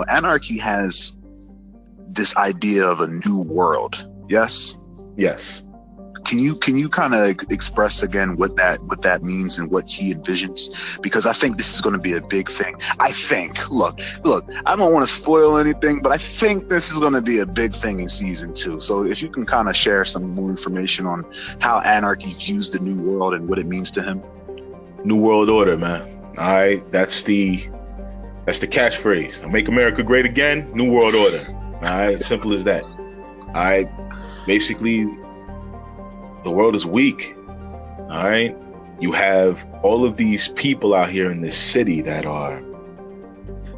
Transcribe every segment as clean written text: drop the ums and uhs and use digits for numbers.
Anarchy has this idea of a new world. Yes. Yes. Can you kind of express again what that means and what he envisions? Because I think this is going to be a big thing. I think, look, I don't want to spoil anything, but I think this is going to be a big thing in season 2. So if you can kind of share some more information on how Anarchy views the new world and what it means to him. New World Order, man. All right, that's the catchphrase. Make America great again. New World Order. All right, simple as that. All right, basically, the world is weak. All right, you have all of these people out here in this city that are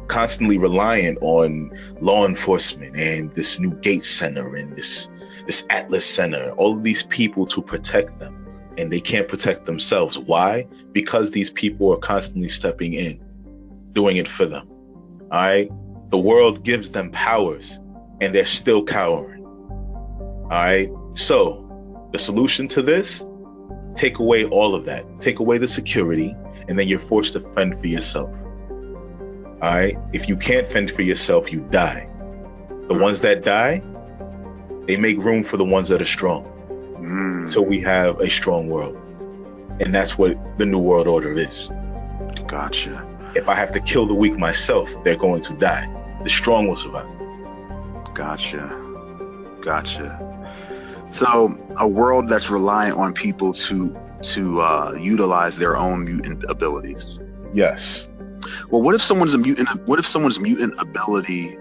constantly reliant on law enforcement and this new Gates Center and this Atlas Center. All of these people to protect them. And they can't protect themselves. Why? Because these people are constantly stepping in, doing it for them. All right? The world gives them powers, and they're still cowering. All right? So, the solution to this, take away all of that. Take away the security, and then you're forced to fend for yourself. All right? If you can't fend for yourself, you die. The ones that die, they make room for the ones that are strong. So we have a strong world. And that's what the New World Order is. Gotcha. If I have to kill the weak myself, they're going to die. The strong will survive. Gotcha. So a world that's reliant on people to utilize their own mutant abilities. Yes. Well, what if someone's a mutant? What if someone's mutant ability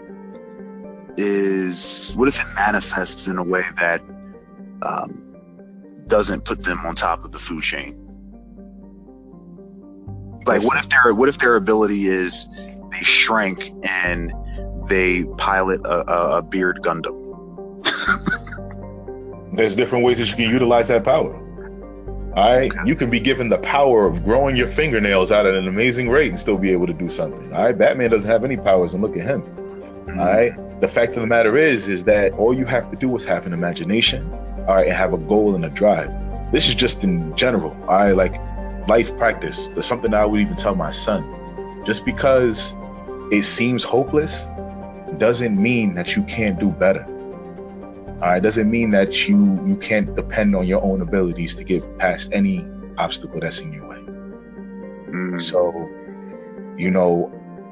what if it manifests in a way that doesn't put them on top of the food chain? Like, what if their ability is they shrink and they pilot a beard Gundam? There's different ways that you can utilize that power. All right, okay. You can be given the power of growing your fingernails out at an amazing rate and still be able to do something. All right, Batman doesn't have any powers, and look at him. All right, the fact of the matter is that all you have to do is have an imagination. All right, and have a goal and a drive. This is just in general. I like life practice. There's something I would even tell my son. Just because it seems hopeless doesn't mean that you can't do better. All right, doesn't mean that you can't depend on your own abilities to get past any obstacle that's in your way. So,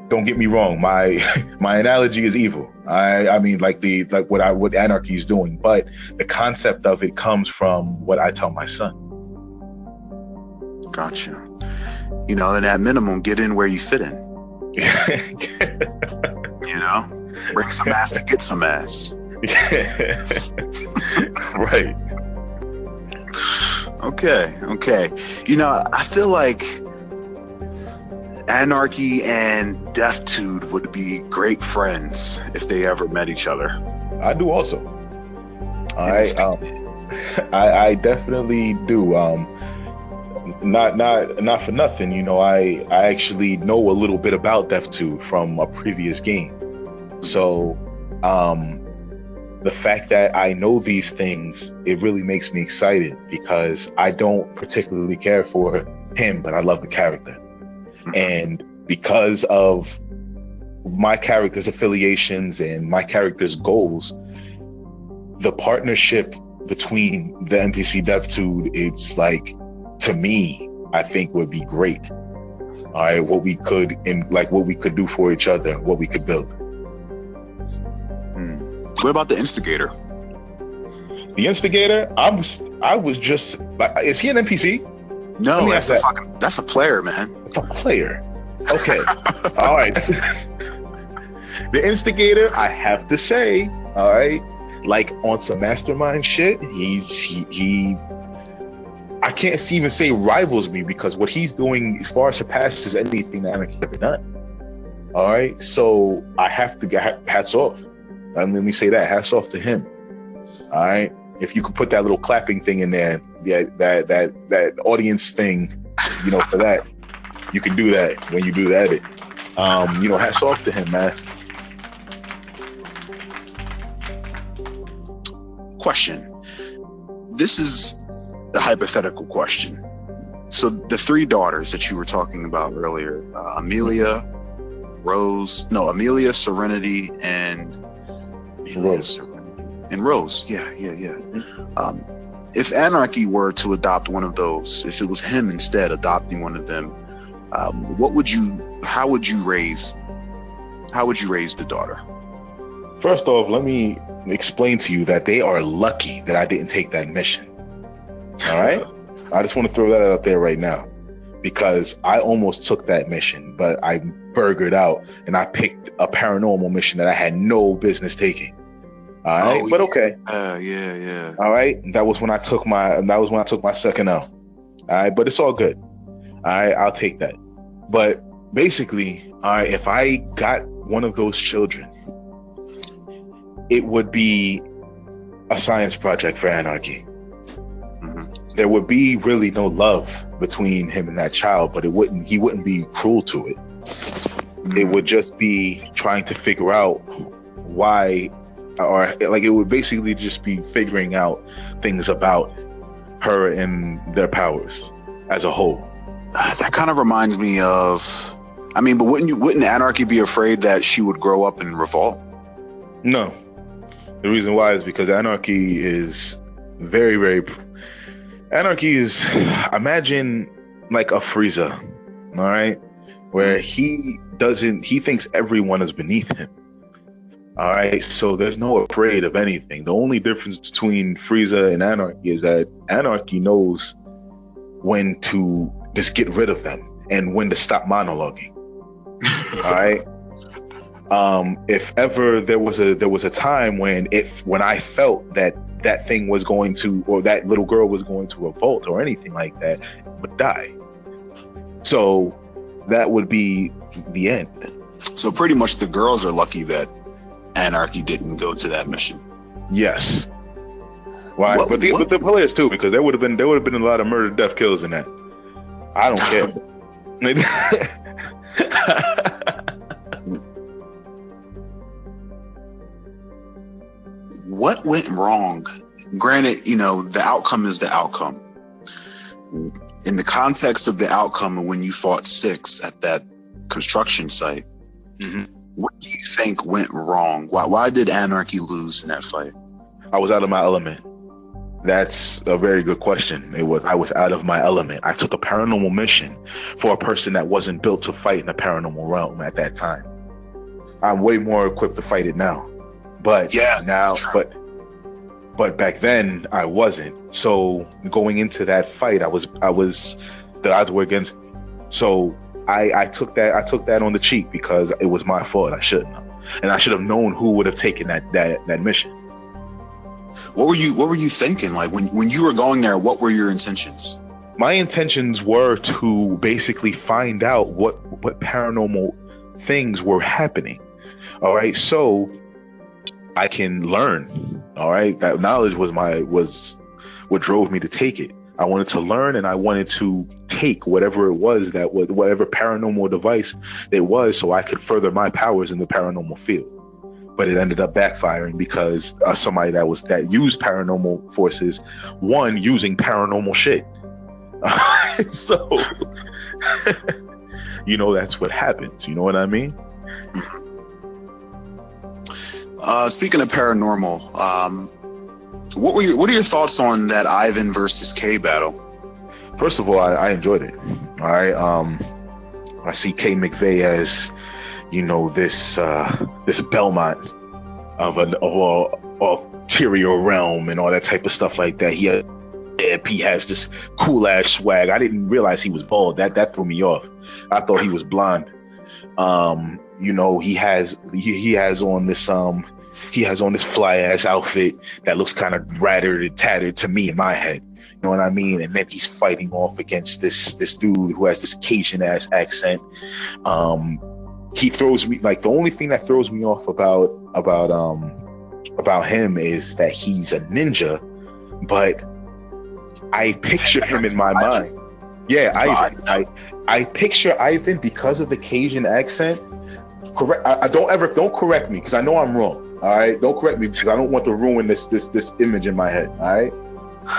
don't get me wrong. My analogy is evil. I mean, like what Anarchy is doing, but the concept of it comes from what I tell my son. Gotcha. And at minimum, get in where you fit in. Bring some ass to get some ass. Right. Okay. I feel like Anarchy and Deathtude would be great friends if they ever met each other. I do also. I definitely do. Not for nothing, I actually know a little bit about Deathtude from a previous game. So the fact that I know these things, it really makes me excited because I don't particularly care for him, but I love the character. And because of my character's affiliations and my character's goals, the partnership between the NPC Deathtude, it's like, to me, I think would be great. All right, what we could do for each other, what we could build. What about the Instigator? The Instigator, I was just like, is he an NPC? No, that's a player, man. It's a player. Okay. All right. The Instigator, I have to say, all right, like on some mastermind shit, he I can't even say rivals me because what he's doing far surpasses anything that I've ever done. All right. So I have to get hats off. And let me say that, hats off to him. All right. If you could put that little clapping thing in there, yeah, that audience thing, for that, you can do that when you do that. Hats off to him, man. Question. This is a hypothetical question. So the 3 daughters that you were talking about earlier, Amelia, Amelia, Serenity, and Rose. And Rose. Yeah. If Anarchy were to adopt one of those, if it was him instead adopting one of them, how would you raise the daughter? First off, let me explain to you that they are lucky that I didn't take that mission. All right? I just want to throw that out there right now, because I almost took that mission, but I burgered out and I picked a paranormal mission that I had no business taking. All right, but okay. Yeah. All right, that was when I took my second L. All right, but it's all good. All right, I'll take that. But basically, all right, if I got one of those children, it would be a science project for Anarchy. Mm-hmm. There would be really no love between him and that child, but he wouldn't be cruel to it. Mm-hmm. It would just be trying to figure out why, or like it would basically just be figuring out things about her and their powers as a whole. That kind of reminds me of, but wouldn't Anarchy be afraid that she would grow up and revolt? No. The reason why is because Anarchy is very, very... Anarchy is, imagine like a Frieza, all right? Where he thinks everyone is beneath him. All right, so there's no afraid of anything. The only difference between Frieza and Anarchy is that Anarchy knows when to just get rid of them and when to stop monologuing. All right. If ever there was a time when I felt that thing was going to, or that little girl was going to revolt or anything like that, would die. So that would be the end. So pretty much the girls are lucky that Anarchy didn't go to that mission. Yes. Why? But the players too, because there would have been a lot of murder, death, kills in that. I don't care. What went wrong? Granted, the outcome is the outcome. In the context of the outcome, when you fought 6 at that construction site, mm-hmm. What do you think went wrong? Why did Anarchy lose in that fight? I was out of my element. That's a very good question. I was out of my element. I took a paranormal mission for a person that wasn't built to fight in the paranormal realm at that time. I'm way more equipped to fight it now. But but back then I wasn't. So going into that fight, I was the odds were against me. So I took that on the cheek because it was my fault. I shouldn't have. And I should have known who would have taken that mission. What were you thinking? Like when you were going there, what were your intentions? My intentions were to basically find out what paranormal things were happening. All right. So I can learn. All right. That knowledge was what drove me to take it. I wanted to learn, and I wanted to take whatever it was whatever paranormal device it was, so I could further my powers in the paranormal field. But it ended up backfiring because somebody that used paranormal forces, using paranormal shit. So, that's what happens. You know what I mean? Speaking of paranormal, what are your thoughts on that Ivan versus K battle? First of all, I enjoyed it. All right. I see K McVeigh as, this Belmont of an ulterior realm and all that type of stuff like that. He has this cool ass swag. I didn't realize he was bald. That threw me off. I thought he was blonde. He has on this fly ass outfit that looks kind of rattered and tattered to me in my head. You know what I mean? And then he's fighting off against this dude who has this Cajun ass accent. He throws me, like, the only thing that throws me off about him is that he's a ninja, but I picture him in my mind. Yeah, Ivan. I picture Ivan because of the Cajun accent. Correct. Don't correct me because I know I'm wrong. All right, don't correct me because I don't want to ruin this image in my head. All right,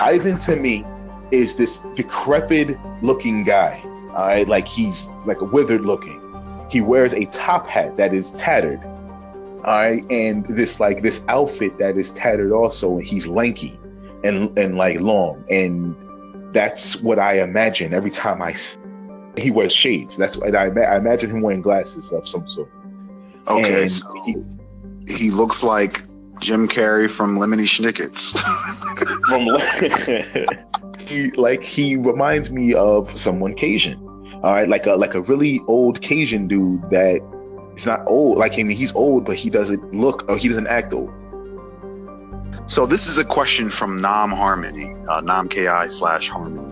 Ivan to me is this decrepit looking guy. All right, like he's like a withered looking, he wears a top hat that is tattered. All right, and this outfit that is tattered also, and he's lanky and like long, and that's what I imagine every time he wears shades. That's what I imagine him wearing glasses of some sort. Okay, and so he looks like Jim Carrey from Lemony Snicket's. He reminds me of someone Cajun. All right, like a really old Cajun dude that is not old. Like, I mean, he's old, but he doesn't look, or he doesn't act old. So this is a question from Nam Harmony, Nam.ki/Harmony.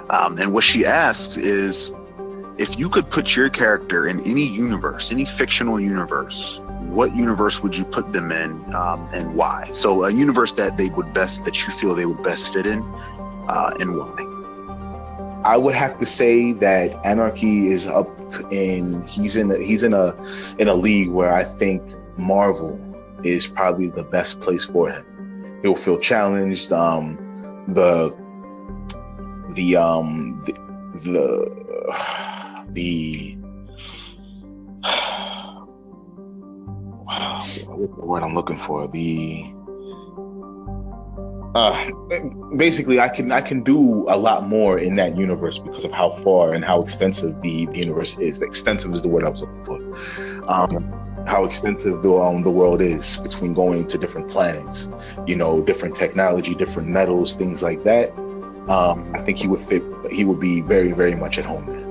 And what she asks is, if you could put your character in any universe, any fictional universe, what universe would you put them in, and why? So a universe that you feel they would best fit in, and why? I would have to say that Anarchy is up he's in a league where I think Marvel is probably the best place for him. He'll feel challenged. The what's the word I'm looking for? Basically, I can do a lot more in that universe because of how far and how extensive the universe is. Extensive is the word I was looking for. How extensive the world is, between going to different planets, different technology, different metals, things like that. I think he would be very, very much at home there.